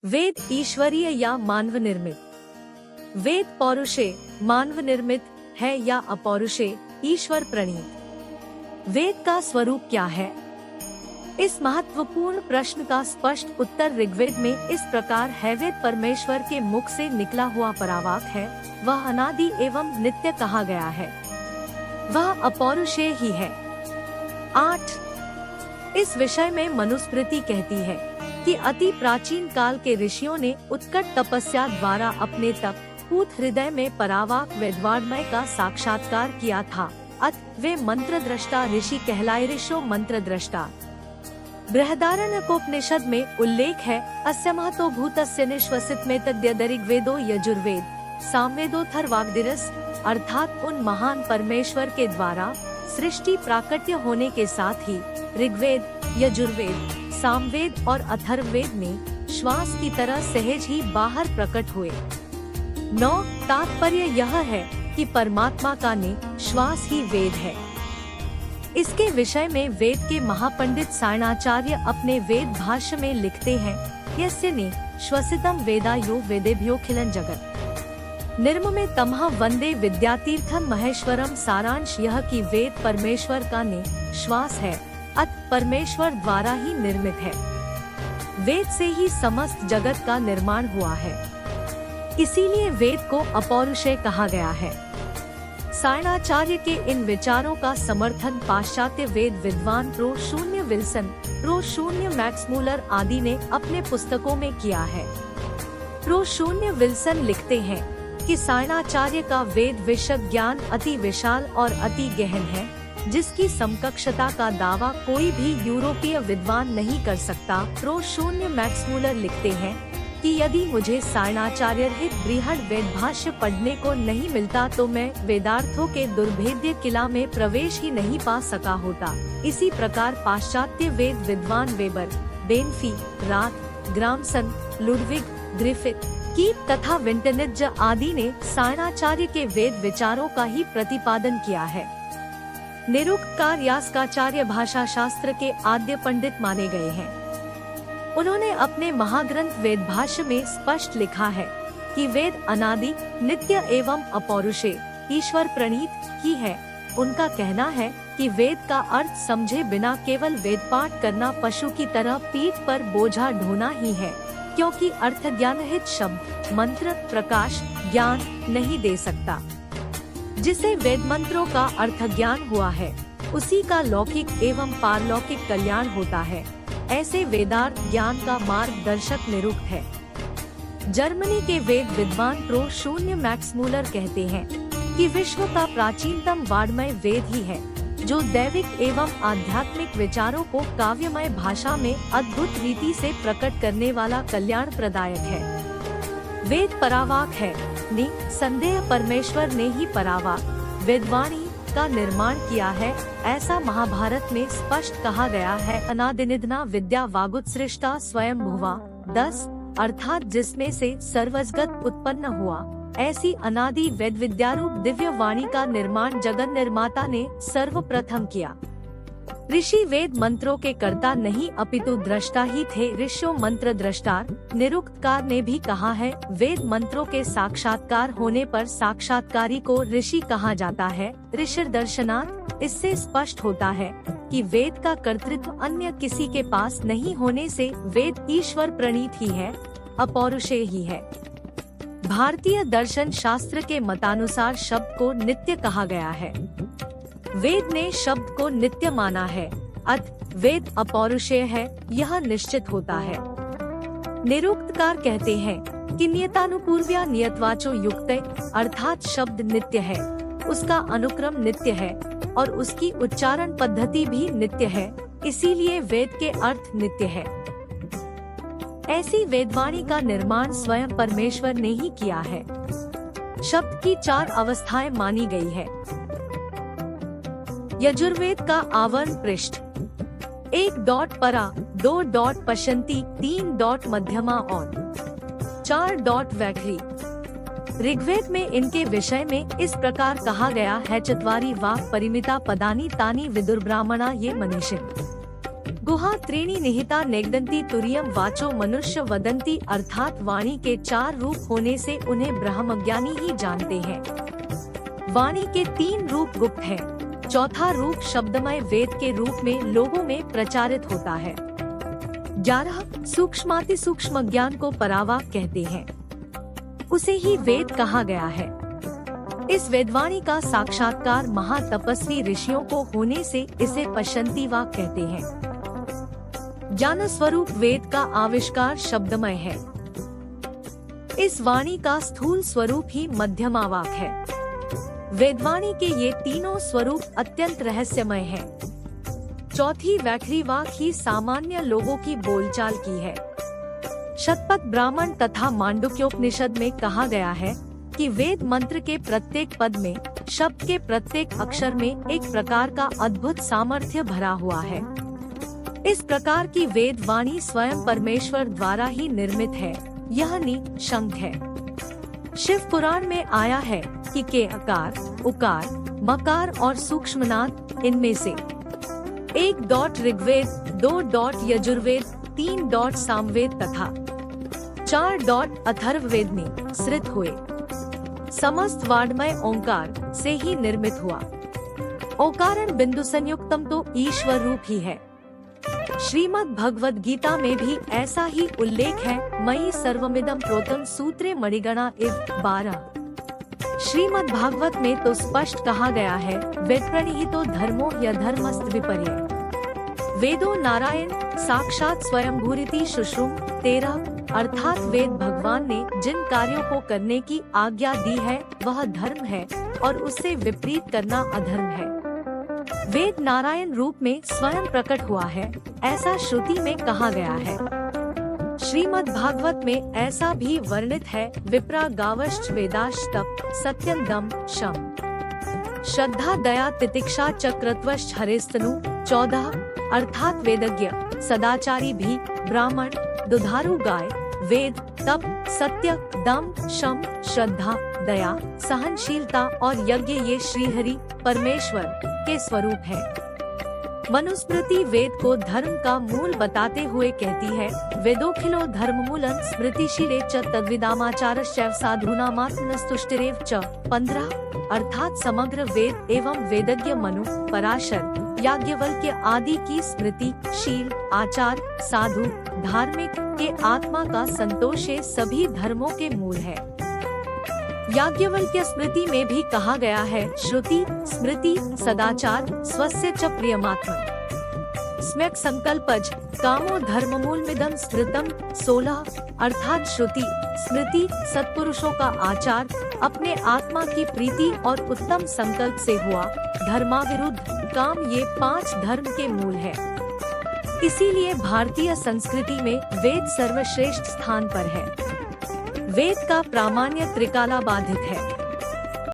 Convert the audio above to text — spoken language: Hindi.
वेद ईश्वरीय या मानव निर्मित? वेद पौरुषे मानव निर्मित है या अपौरुषे ईश्वर प्रणीत? वेद का स्वरूप क्या है? इस महत्वपूर्ण प्रश्न का स्पष्ट उत्तर ऋग्वेद में इस प्रकार है। वेद परमेश्वर के मुख से निकला हुआ परावाक है। वह अनादि एवं नित्य कहा गया है। वह अपौरुषेय ही है। 8। इस विषय में मनुस्मृति कहती है कि अति प्राचीन काल के ऋषियों ने उत्कट तपस्या द्वारा अपने तप पूत हृदय में परावाक वेदवाङ्मय का साक्षात्कार किया था। अत वे मंत्र दृष्टा ऋषि कहलाए। ऋषो मंत्र दृष्टा। बृहदारण्यकोपनिषद में उल्लेख है, अस्य महतो भूतस्य निश्वसित में तद्यद ऋग्वेदो यजुर्वेद सामवेदोऽथर्वाग्दिरस, अर्थात उन महान परमेश्वर के द्वारा सृष्टि प्राकट्य होने के साथ ही ऋग्वेद, यजुर्वेद, सामवेद और अथर्ववेद में श्वास की तरह सहज ही बाहर प्रकट हुए। 9। तात्पर्य यह है कि परमात्मा का ने श्वास ही वेद है। इसके विषय में वेद के महापंडित सायणाचार्य अपने वेद भाष्य में लिखते हैं, यस्य ने श्वसितम वेदायो वेदेभ्योऽखिलं जगत् निर्ममे तमः वंदे विद्यातीर्थम महेश्वरम। सारांश यह कि वेद परमेश्वर का ने श्वास है, अत परमेश्वर द्वारा ही निर्मित है। वेद से ही समस्त जगत का निर्माण हुआ है, इसीलिए वेद को अपौरुषेय कहा गया है। सायणाचार्य के इन विचारों का समर्थन पाश्चात्य वेद विद्वान प्रो शून्य विल्सन, प्रो शून्य मैक्समूलर आदि ने अपने पुस्तकों में किया है। प्रो शून्य विल्सन लिखते हैं कि सायणाचार्य का वेद विषय ज्ञान अति विशाल और अति गहन है, जिसकी समकक्षता का दावा कोई भी यूरोपीय विद्वान नहीं कर सकता। प्रो शून्य मैक्समूलर लिखते हैं कि यदि मुझे सायणाचार्य रहित बृहद वेद भाष्य पढ़ने को नहीं मिलता तो मैं वेदार्थों के दुर्भेद्य किला में प्रवेश ही नहीं पा सका होता। इसी प्रकार पाश्चात्य वेद विद्वान वेबर, बेनफी, राथ, ग्रामसन, लुडविग, ग्रिफिथ, कीप तथा विंटनिज आदि ने सायणाचार्य के वेद विचारों का ही प्रतिपादन किया है। निरुक्तकार यास्काचार्य भाषा शास्त्र के आद्य पंडित माने गए हैं। उन्होंने अपने महाग्रंथ वेद भाष्य में स्पष्ट लिखा है कि वेद अनादि, नित्य एवं अपौरुषेय ईश्वर प्रणीत ही है। उनका कहना है कि वेद का अर्थ समझे बिना केवल वेद पाठ करना पशु की तरह पीठ पर बोझा ढोना ही है, क्योंकि अर्थ ज्ञानहित शब्द मंत्र प्रकाश ज्ञान नहीं दे सकता। जिसे वेद मंत्रों का अर्थ ज्ञान हुआ है, उसी का लौकिक एवं पारलौकिक कल्याण होता है। ऐसे वेदार्थ ज्ञान का मार्गदर्शक निरुक्त है। जर्मनी के वेद विद्वान प्रो शून्य मैक्समूलर कहते हैं कि विश्व का प्राचीनतम वाङ्मय वेद ही है, जो दैविक एवं आध्यात्मिक विचारों को काव्यमय भाषा में अद्भुत रीति से प्रकट करने वाला कल्याण प्रदायक है। वेद परावाक है, निसंदेह परमेश्वर ने ही परावाक वेदवाणी का निर्माण किया है। ऐसा महाभारत में स्पष्ट कहा गया है, अनादिनिधना विद्या वागुत्सृष्टा स्वयं भुवा। 10 अर्थात जिसमें से सर्वजगत उत्पन्न हुआ, ऐसी अनादि वेद विद्यारूप दिव्य वाणी का निर्माण जगत निर्माता ने सर्वप्रथम किया। ऋषि वेद मंत्रों के कर्ता नहीं अपितु दृष्टा ही थे। ऋषियों मंत्र दृष्टार। निरुक्तकार ने भी कहा है, वेद मंत्रों के साक्षात्कार होने पर साक्षात्कारी को ऋषि कहा जाता है। ऋषिर दर्शनात् इससे स्पष्ट होता है कि वेद का कर्तृत्व अन्य किसी के पास नहीं होने से वेद ईश्वर प्रणीत ही है, अपौरुषेय ही है। भारतीय दर्शन शास्त्र के मतानुसार शब्द को नित्य कहा गया है। वेद ने शब्द को नित्य माना है, अत वेद अपौरुषेय है, यह निश्चित होता है। निरुक्तकार कहते हैं कि नियतानुपूर्व्या नियतवाचो युक्ते, अर्थात शब्द नित्य है, उसका अनुक्रम नित्य है और उसकी उच्चारण पद्धति भी नित्य है, इसीलिए वेद के अर्थ नित्य है। ऐसी वेदवाणी का निर्माण स्वयं परमेश्वर ने ही किया है। शब्द की 4 अवस्थाएं मानी गई है। यजुर्वेद का आवरण पृष्ठ 1 परा, 2 पशंती, 3 मध्यमा और 4 वैखरी। ऋग्वेद में इनके विषय में इस प्रकार कहा गया है, चत्वारि वाक् परिमिता पदानि तानि विदुर्ब्राह्मणा ये मनीषिण। गुहा त्रीणि निहिता नेगदंती तुरियम वाचो मनुष्य वदंती, अर्थात वाणी के 4 रूप होने से उन्हें ब्रह्मज्ञानी ही जानते हैं। वाणी के 3 रूप गुप्त हैं। चौथा रूप शब्दमय वेद के रूप में लोगों में प्रचारित होता है। 11 सूक्ष्माति सूक्ष्म ज्ञान को परावाक कहते हैं, उसे ही वेद कहा गया है। इस वेदवाणी का साक्षात्कार महातपस्वी ऋषियों को होने से इसे पश्यन्ति वाक कहते हैं। ज्ञान स्वरूप वेद का आविष्कार शब्दमय है। इस वाणी का स्थूल स्वरूप ही मध्यमा वाक है। वेदवाणी के ये तीनों स्वरूप अत्यंत रहस्यमय हैं। चौथी वैखरी वाक ही सामान्य लोगों की बोलचाल की है। शतपथ ब्राह्मण तथा मांडुक्योपनिषद में कहा गया है कि वेद मंत्र के प्रत्येक पद में, शब्द के प्रत्येक अक्षर में एक प्रकार का अद्भुत सामर्थ्य भरा हुआ है। इस प्रकार की वेद वाणी स्वयं परमेश्वर द्वारा ही निर्मित है। यह निशंक है। शिव पुराण में आया है कि के अकार, उकार, मकार और सूक्ष्मनाद इनमें से 1 ऋग्वेद, 2 यजुर्वेद, 3 सामवेद तथा 4 अथर्ववेद में सृत हुए। समस्त वाड्मय ओंकार से ही निर्मित हुआ। ओकारण बिंदु संयुक्तम तो ईश्वर रूप ही है। श्रीमद् भगवद गीता में भी ऐसा ही उल्लेख है। मयि सर्वमिदं प्रोतं सूत्रे मणिगणा इव 12। श्रीमद् भागवत में तो स्पष्ट कहा गया है, वेदप्रणीहितो धर्मो ह्यधर्मस्त विपर्य। वेदो नारायण साक्षात स्वयंभूरिति शुश्रूम 13, अर्थात वेद भगवान ने जिन कार्यों को करने की आज्ञा दी है वह धर्म है और उससे विपरीत करना अधर्म है। वेद नारायण रूप में स्वयं प्रकट हुआ है, ऐसा श्रुति में कहा गया है। श्रीमद् भागवत में ऐसा भी वर्णित है, विप्रा गावश्च वेदाश्तप सत्यं दम शम श्रद्धा दया तितिक्षा चक्रत्वश्च हरेस्तनु 14, अर्थात वेदज्ञ सदाचारी भी, ब्राह्मण, दुधारू गाय, वेद, तप, सत्य, दम, शम, श्रद्धा, दया, सहनशीलता और यज्ञ ये श्रीहरि परमेश्वर के स्वरूप है। मनुस्मृति वेद को धर्म का मूल बताते हुए कहती है, वेदोखिलो धर्ममूलं स्मृतिशीले च तद्विदामाचारश्चैव साधूनामात्मनस्तुष्टिरेव च 15, अर्थात समग्र वेद एवं वेदज्ञ मनु, पराशर, याज्ञवल्क्य आदि की स्मृति, शील, आचार, साधु, धार्मिक के आत्मा का संतोष ये सभी धर्मों के मूल है। याज्ञवल्क्य स्मृति में भी कहा गया है, श्रुति, स्मृति, सदाचार, स्वस्य च प्रियमात्मन् सम्यक् संकल्पज कामो धर्ममूलमिदं स्मृतम् 16, अर्थात श्रुति, स्मृति, सत्पुरुषों का आचार, अपने आत्मा की प्रीति और उत्तम संकल्प से हुआ धर्माविरुद्ध काम, ये 5 धर्म के मूल है। इसीलिए भारतीय संस्कृति में वेद सर्वश्रेष्ठ स्थान पर है। वेद का प्रामाण्य त्रिकाला बाधित है।